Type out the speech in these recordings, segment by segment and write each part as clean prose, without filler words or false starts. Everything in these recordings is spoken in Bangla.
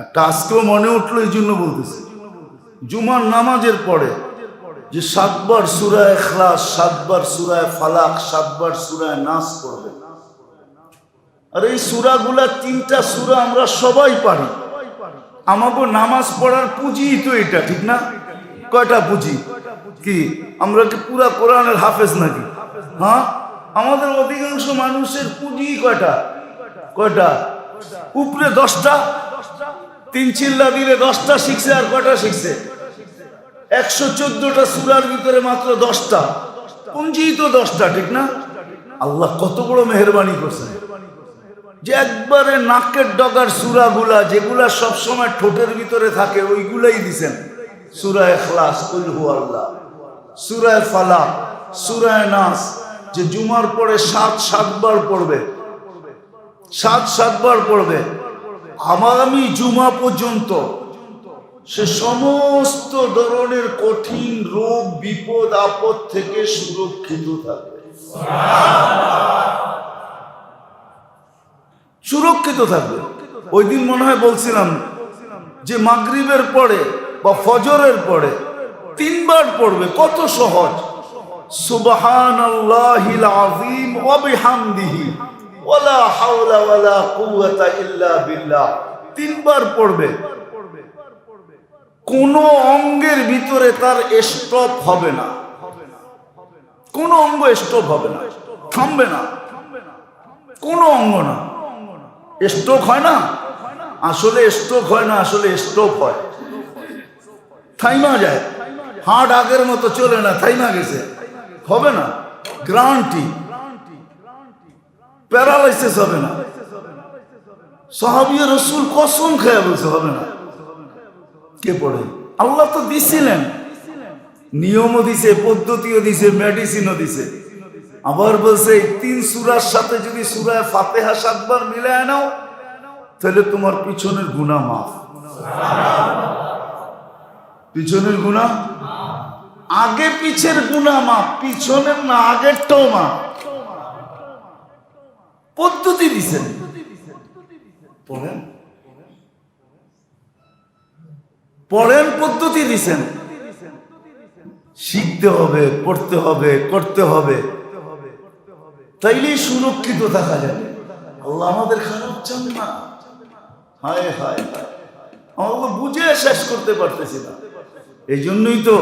একটা আজকেও মনে উঠলো, এই জন্য বলতেছি, জুমার নামাজের পরে যে 7 বার সূরা ইখলাস, 7 বার সূরা ফালাক, 7 বার সূরা নাস পড়বে। আর এই সূরাগুলা 3টা সূরা আমরা সবাই পারি। আমাকে নামাজ পড়ার পুঁজিই তো এটা, ঠিক না? কয়টা পুঁজি? কি আমরা কি পুরা কোরআনের হাফেজ নাকি? হ্যাঁ, আমাদের অধিকাংশ মানুষের পুঁজি কয়টা? উপরে 10টা, 3 চিল্লা দিলে 10টা শিখছে। আর কয়টা শিখছে? 114টা সূরার ভিতরে মাত্র 10টা। পুঁজি তো 10টা, ঠিক না? আল্লাহ কত বড় মেহেরবানি করছেন যে একবারে নাকের ডগার সূরাগুলা, যেগুলা সবসময় ঠোঁটের ভিতরে থাকে, ওইগুলাই দিছেন। সূরা ইখলাস, কুল হুয়াল্লাহ, সূরা ফালাক, সূরা নাস, যে জুমার পরে 7 বার পড়বে, 7 বার পড়বে, আগামী জুমা পর্যন্ত সে সমস্ত ধরনের কঠিন রোগ বিপদ আপদ থেকে সুরক্ষিত থাকবে। সুরক্ষিত থাকবে। ওই দিন মনে হয় বলছিলাম যে মাগরিবের পরে বা ফজরের পরে 3 বার পড়বে, কত সহজ। সুবহানাল্লাহিল আযীম ওয়া বিহামদিহি ওয়ালা হাওলা ওয়ালা কুওয়াতা ইল্লা বিল্লাহ 3 বার পড়বে। কোন অঙ্গের ভিতরে তার স্টপ হবে না, কোন অঙ্গ স্টপ হবে না, থামবে না, কোন অঙ্গ না। স্ট্রোক হয় না, আসলে স্ট্রোক হয় না, আসলে স্টপ হয়, থাইমা যায়। হার্ট আগের মতো চলে না, থাইমা গেছে, হবে না, গ্যারান্টি। প্যারালাইসিস হবে না। সাহাবী রাসূল কসম খেয়ে বলছে হবে না। কে পড়ে? আল্লাহ তো দিছিলেন, নিয়মও দিছে, পদ্ধতিও দিছে, মেডিসিনও দিছে। আবার বলছে 3 সূরার সাথে যদি সূরা ফাতিহা 7 বার মিলায় নাও, তাহলে তোমার পিছনের গুনাহ মাফ। পিছনের গুনাহ, আগে পিছের গুনাহ মাফ, পিছনের না, আগেরটাও মাফ। পদ্ধতি দিছেন, পড়েন পড়েন, পদ্ধতি দিছেন। শিখতে হবে, পড়তে হবে, করতে হবে, তাইলেই সুরক্ষিত থাকা যাবে। আল্লাহ আমাদের খারাপ চান না। হায় হায়, আমরা বুঝে শেষ করতে পারতেছি না। এই জন্যই তো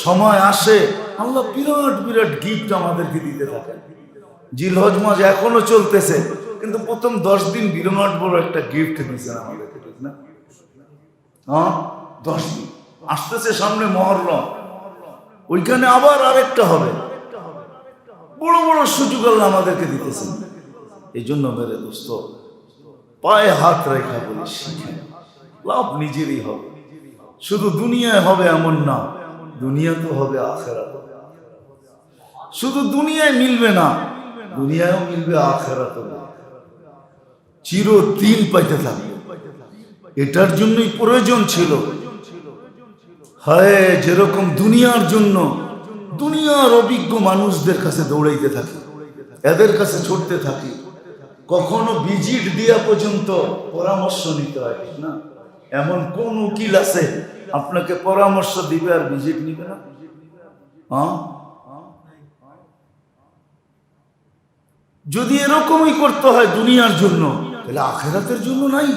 সময় আসে আল্লাহ বিরাট বিরাট গিফট আমাদেরকে দিতে থাকেন। জিলহজ মাস এখনো চলতেছে, কিন্তু প্রথম 10 দিন বিরাট বড় একটা গিফট দিয়েছেন আমাদেরকে, ঠিক না? হ্যাঁ, 10 দিন আসতেছে সামনে মুহররম, ওইখানে আবার আরেকটা হবে। বড় বড় সুযোগ আল্লাহ আমাদেরকে দিতেছেন। এই জন্য মেরে দোস্ত, পায়ে হাত রেখা বলি শিখেন, লাভ নিজেরই হবে। শুধু দুনিয়ায় হবে এমন না, দুনিয়া তো হবে আখেরাত। শুধু দুনিয়ায় মিলবে না, দুনিয়ায়ও মিলবে, আখেরাত চিরদিন পাইতে থাকবে। এটার জন্যই প্রয়োজন ছিল। হায়, যেরকম দুনিয়ার জন্য দুনিয়ার অভিজ্ঞ মানুষদের কাছে দৌড়াইতে থাকি, এদের কাছে ছুটতে থাকি, কখনো ভিজিট দিয়া পর্যন্ত পরামর্শ নিতে হয়, ঠিক না? এমন কোন উকিল আছে আপনাকে পরামর্শ দিবে আর ভিজিট নিবে না? হ্যাঁ, যদি এরকমই করতে হয় দুনিয়ার জন্য, তাহলে আখেরাতের জন্য নাই।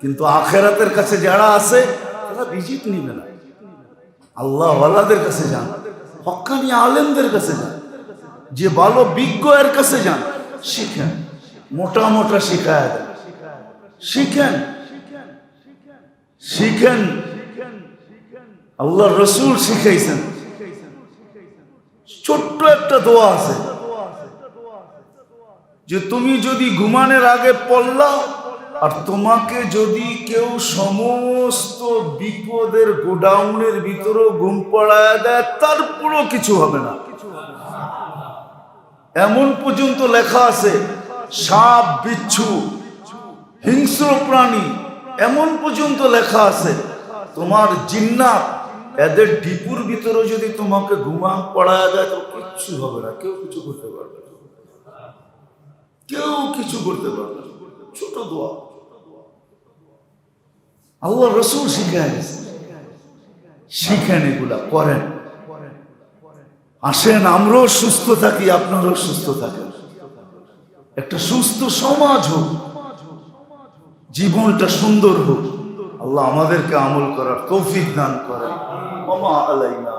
কিন্তু আখেরাতের কাছে যারা আছে তারা ভিজিট নিবে না। আল্লাহ ওয়ালাদের কাছে যান, হক্কানি আলেমদের কাছে যান, যে ভালো বিজ্ঞ এর কাছে যান, শিখেন, মোটা মোটা শিখায় দেন, শিখেন শিখেন। আল্লাহ রসুল শিখাইছেন, ছোট্ট একটা দোয়া আছে যে তুমি যদি ঘুমানোর আগে পড়লা, আর তোমাকে যদি কেউ সমস্ত বিপদের গোডাউনের ভিতরেও ঘুম পড়ায় দেয়, তারপরও কিছু হবে না। এমন পর্যন্ত লেখা আছে, সাপ বিচ্ছু হিংস্র প্রাণী, এমন পর্যন্ত লেখা আছে। তোমার জিন্নাত এদের ডিপুর ভিতরে যদি তোমাকে ঘুমাম পড়ায় দেয়, তো কিচ্ছু হবে না, কেউ কিছু করতে পারবে না, কেউ কিছু করতে পারবে না। ছোট দোয়া, আল্লাহ রসুল শিখায় গেছে, শিখেন, এগুলা করেন। আসেন আমরাও সুস্থ থাকি, আপনারাও সুস্থ থাকেন, একটা সুস্থ সমাজ হোক, জীবনটা সুন্দর হোক। আল্লাহ আমাদেরকে আমল করার তৌফিক দান করেন। ওমা আলাইনা।